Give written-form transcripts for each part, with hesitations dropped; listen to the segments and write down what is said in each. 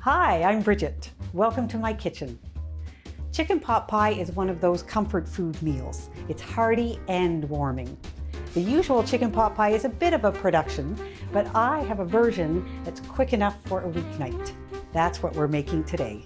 Hi, I'm Bridget. Welcome to my kitchen. Chicken pot pie is one of those comfort food meals. It's hearty and warming. The usual chicken pot pie is a bit of a production, but I have a version that's quick enough for a weeknight. That's what we're making today.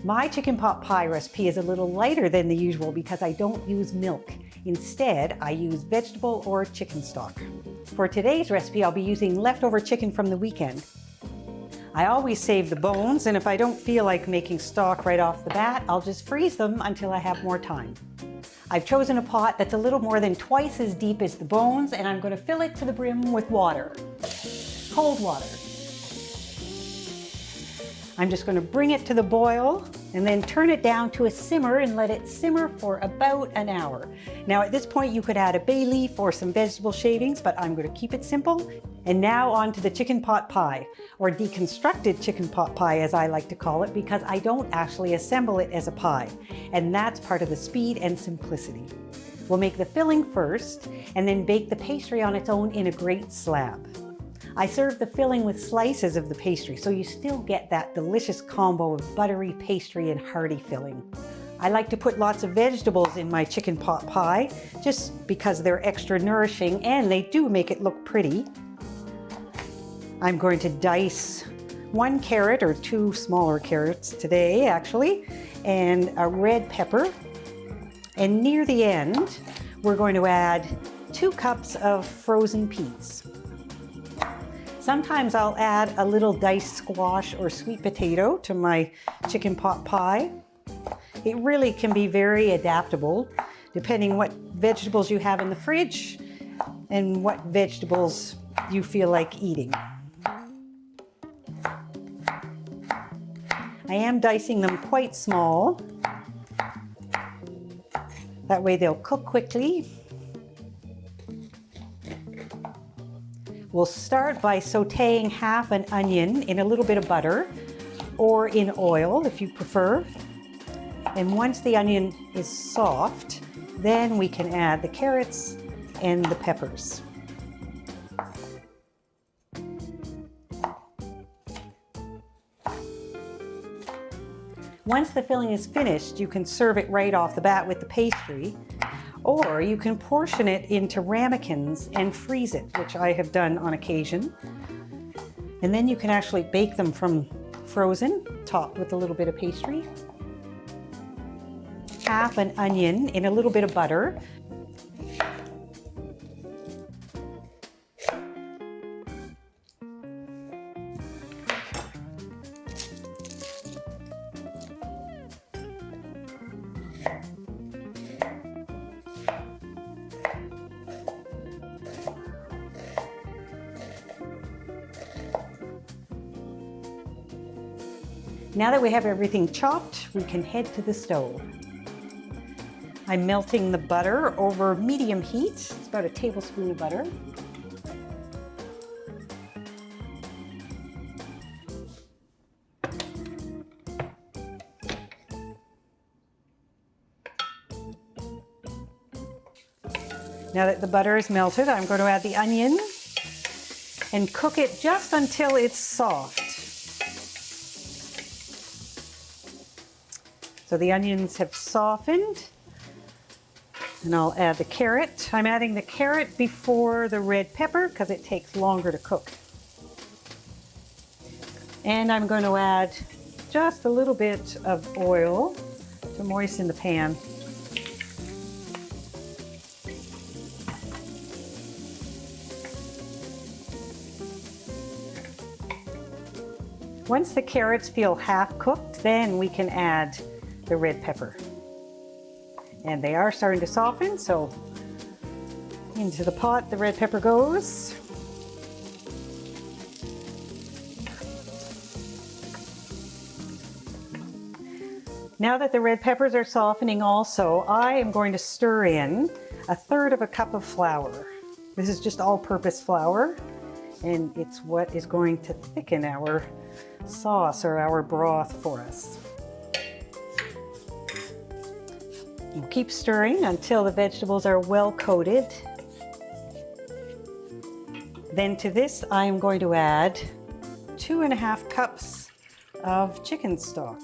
My chicken pot pie recipe is a little lighter than the usual because I don't use milk. Instead, I use vegetable or chicken stock. For today's recipe, I'll be using leftover chicken from the weekend. I always save the bones, and if I don't feel like making stock right off the bat, I'll just freeze them until I have more time. I've chosen a pot that's a little more than twice as deep as the bones, and I'm going to fill it to the brim with water. Cold water. I'm just going to bring it to the boil and then turn it down to a simmer and let it simmer for about an hour. Now at this point you could add a bay leaf or some vegetable shavings, but I'm going to keep it simple. And now on to the chicken pot pie, or deconstructed chicken pot pie as I like to call it, because I don't actually assemble it as a pie. And that's part of the speed and simplicity. We'll make the filling first and then bake the pastry on its own in a grate slab. I serve the filling with slices of the pastry, so you still get that delicious combo of buttery pastry and hearty filling. I like to put lots of vegetables in my chicken pot pie, just because they're extra nourishing and they do make it look pretty. I'm going to dice 1 carrot, or 2 smaller carrots today actually, and a red pepper. And near the end, we're going to add 2 cups of frozen peas. Sometimes I'll add a little diced squash or sweet potato to my chicken pot pie. It really can be very adaptable depending what vegetables you have in the fridge and what vegetables you feel like eating. I am dicing them quite small. That way they'll cook quickly. We'll start by sauteing half an onion in a little bit of butter or in oil if you prefer. And once the onion is soft, then we can add the carrots and the peppers. Once the filling is finished, you can serve it right off the bat with the pastry. Or you can portion it into ramekins and freeze it, which I have done on occasion. And then you can actually bake them from frozen, topped with a little bit of pastry. Half an onion in a little bit of butter. Now that we have everything chopped, we can head to the stove. I'm melting the butter over medium heat. It's about a tablespoon of butter. Now that the butter is melted, I'm going to add the onion and cook it just until it's soft. So the onions have softened, and I'll add the carrot. I'm adding the carrot before the red pepper because it takes longer to cook. And I'm going to add just a little bit of oil to moisten the pan. Once the carrots feel half cooked, then we can add the red pepper. And they are starting to soften, so into the pot the red pepper goes. Now that the red peppers are softening also, I am going to stir in 1/3 cup of flour. This is just all-purpose flour, and it's what is going to thicken our sauce or our broth for us. We'll keep stirring until the vegetables are well coated. Then to this, I am going to add 2½ cups of chicken stock.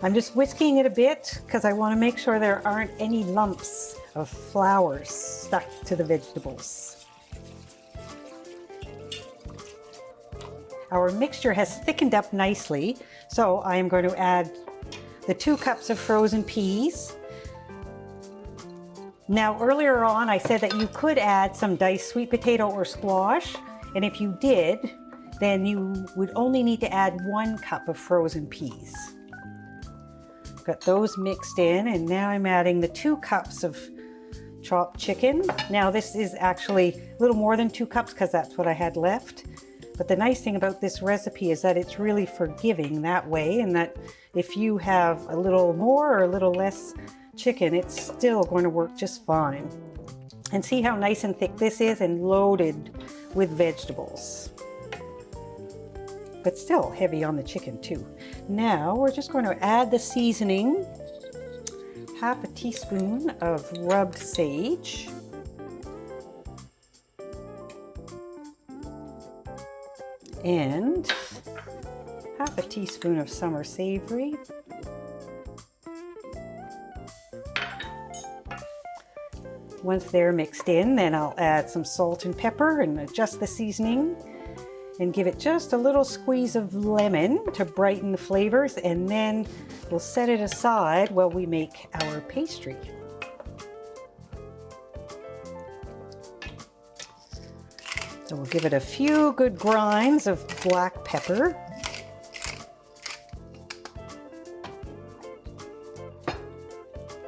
I'm just whisking it a bit because I want to make sure there aren't any lumps of flour stuck to the vegetables. Our mixture has thickened up nicely, so I am going to add the 2 cups of frozen peas. Now earlier on I said that you could add some diced sweet potato or squash, and if you did, then you would only need to add 1 cup of frozen peas. Got those mixed in, and now I'm adding the 2 cups of chopped chicken. Now this is actually a little more than 2 cups because that's what I had left. But the nice thing about this recipe is that it's really forgiving that way, and that if you have a little more or a little less chicken, it's still going to work just fine. And see how nice and thick this is and loaded with vegetables. But still heavy on the chicken too. Now we're just going to add the seasoning, 1/2 teaspoon of rubbed sage, and 1/2 teaspoon of summer savory, once they're mixed in, then I'll add some salt and pepper and adjust the seasoning and give it just a little squeeze of lemon to brighten the flavors, and then we'll set it aside while we make our pastry. So we'll give it a few good grinds of black pepper.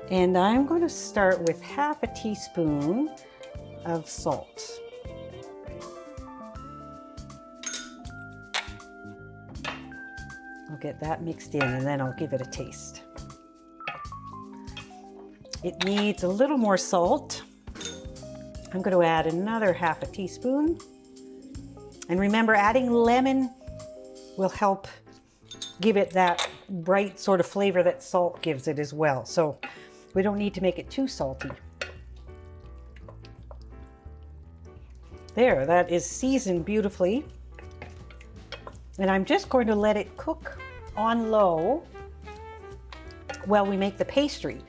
And I'm going to start with 1/2 teaspoon of salt. I'll get that mixed in, and then I'll give it a taste. It needs a little more salt. I'm going to add another 1/2 teaspoon. And remember, adding lemon will help give it that bright sort of flavor that salt gives it as well. So we don't need to make it too salty. There, that is seasoned beautifully. And I'm just going to let it cook on low while we make the pastry,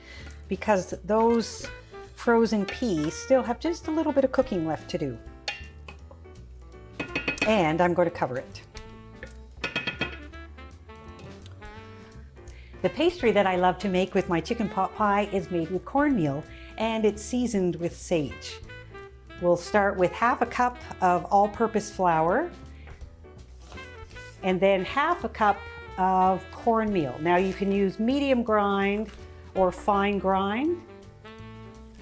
because those frozen peas still have just a little bit of cooking left to do. And I'm going to cover it. The pastry that I love to make with my chicken pot pie is made with cornmeal, and it's seasoned with sage. We'll start with 1/2 cup of all-purpose flour, and then 1/2 cup of cornmeal. Now you can use medium grind or fine grind.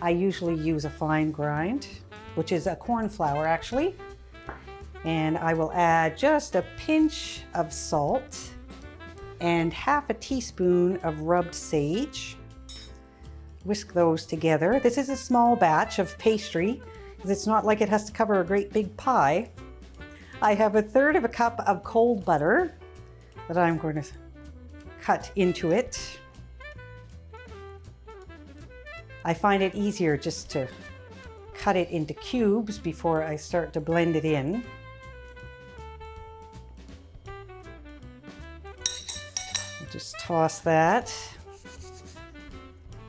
I usually use a fine grind, which is a corn flour actually. And I will add just a pinch of salt and 1/2 teaspoon of rubbed sage. Whisk those together. This is a small batch of pastry, because it's not like it has to cover a great big pie. I have 1/3 cup of cold butter that I'm going to cut into it. I find it easier just to cut it into cubes before I start to blend it in. Just toss that.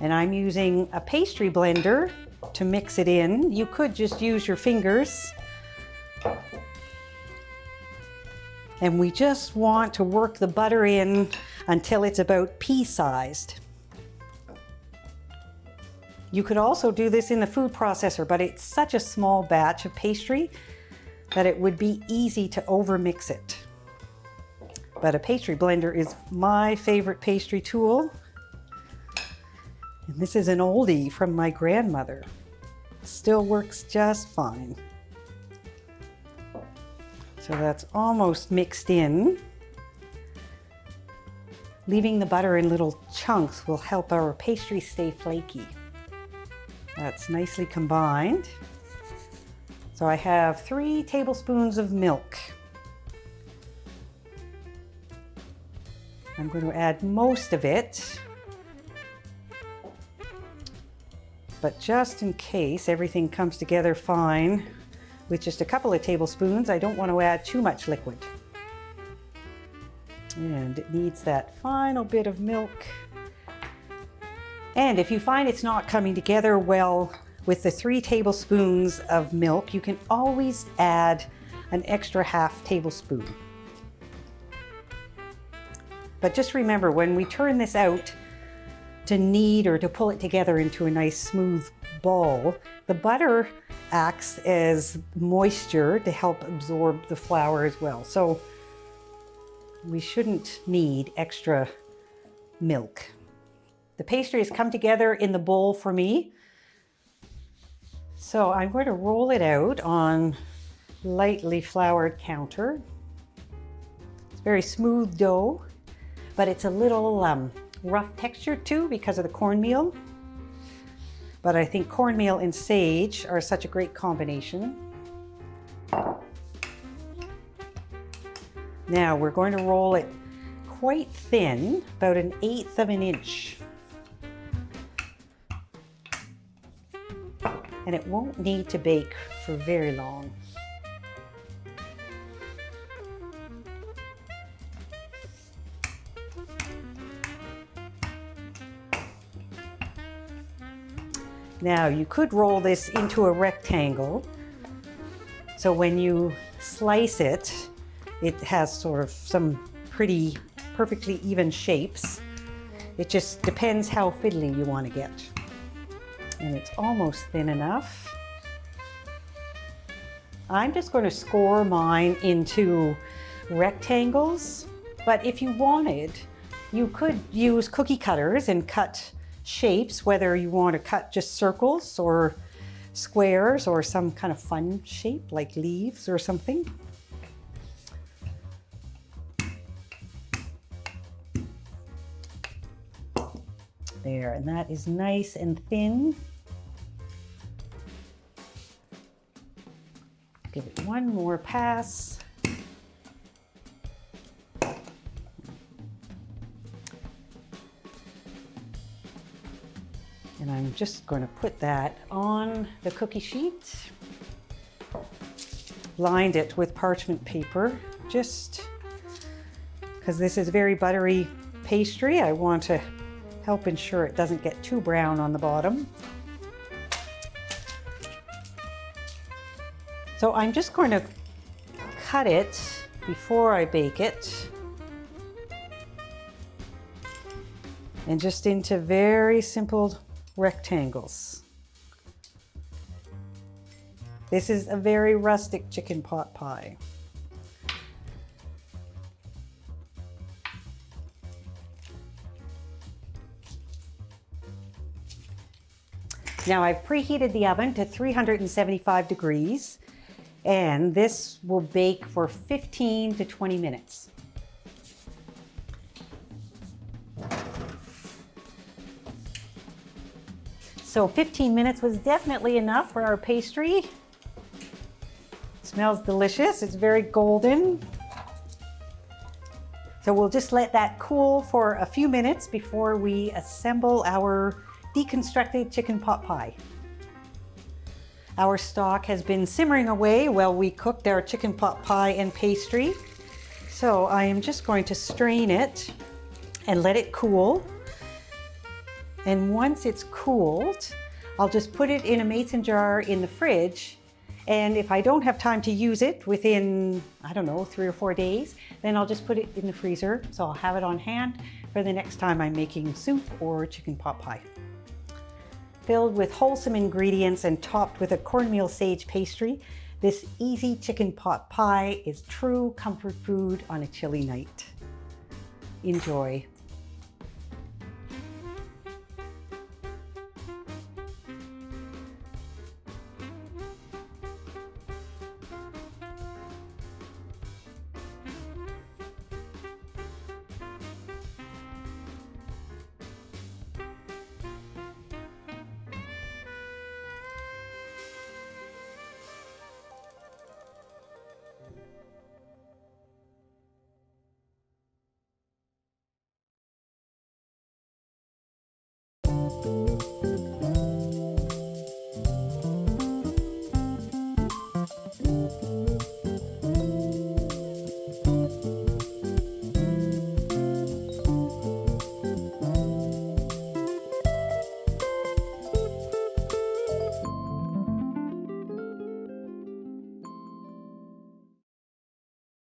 And I'm using a pastry blender to mix it in. You could just use your fingers. And we just want to work the butter in until it's about pea-sized. You could also do this in the food processor, but it's such a small batch of pastry that it would be easy to overmix it. But a pastry blender is my favorite pastry tool. And this is an oldie from my grandmother. Still works just fine. So that's almost mixed in. Leaving the butter in little chunks will help our pastry stay flaky. That's nicely combined. So I have 3 tablespoons of milk. I'm going to add most of it, but just in case everything comes together fine with just a couple of tablespoons, I don't want to add too much liquid. And it needs that final bit of milk. And if you find it's not coming together well with the 3 tablespoons of milk, you can always add an extra half tablespoon. But just remember, when we turn this out to knead or to pull it together into a nice smooth ball, the butter acts as moisture to help absorb the flour as well. So we shouldn't need extra milk. The pastry has come together in the bowl for me. So I'm going to roll it out on lightly floured counter. It's very smooth dough, but it's a little rough texture too because of the cornmeal. But I think cornmeal and sage are such a great combination. Now we're going to roll it quite thin, about 1/8 of an inch. And it won't need to bake for very long. Now you could roll this into a rectangle, so when you slice it, it has sort of some pretty perfectly even shapes. It just depends how fiddly you want to get. And it's almost thin enough. I'm just going to score mine into rectangles, but if you wanted, you could use cookie cutters and cut shapes, whether you want to cut just circles or squares or some kind of fun shape like leaves or something. There, and that is nice and thin. Give it one more pass. And I'm just going to put that on the cookie sheet. Lined it with parchment paper, just because this is very buttery pastry. I want to help ensure it doesn't get too brown on the bottom. So I'm just going to cut it before I bake it. And just into very simple rectangles. This is a very rustic chicken pot pie. Now I've preheated the oven to 375 degrees, and this will bake for 15 to 20 minutes. So 15 minutes was definitely enough for our pastry. Smells delicious, it's very golden. So we'll just let that cool for a few minutes before we assemble our deconstructed chicken pot pie. Our stock has been simmering away while we cooked our chicken pot pie and pastry. So I am just going to strain it and let it cool. And once it's cooled, I'll just put it in a mason jar in the fridge. And if I don't have time to use it within, I don't know, 3 or 4 days, then I'll just put it in the freezer. So I'll have it on hand for the next time I'm making soup or chicken pot pie. Filled with wholesome ingredients and topped with a cornmeal sage pastry, This easy chicken pot pie is true comfort food on a chilly night. Enjoy.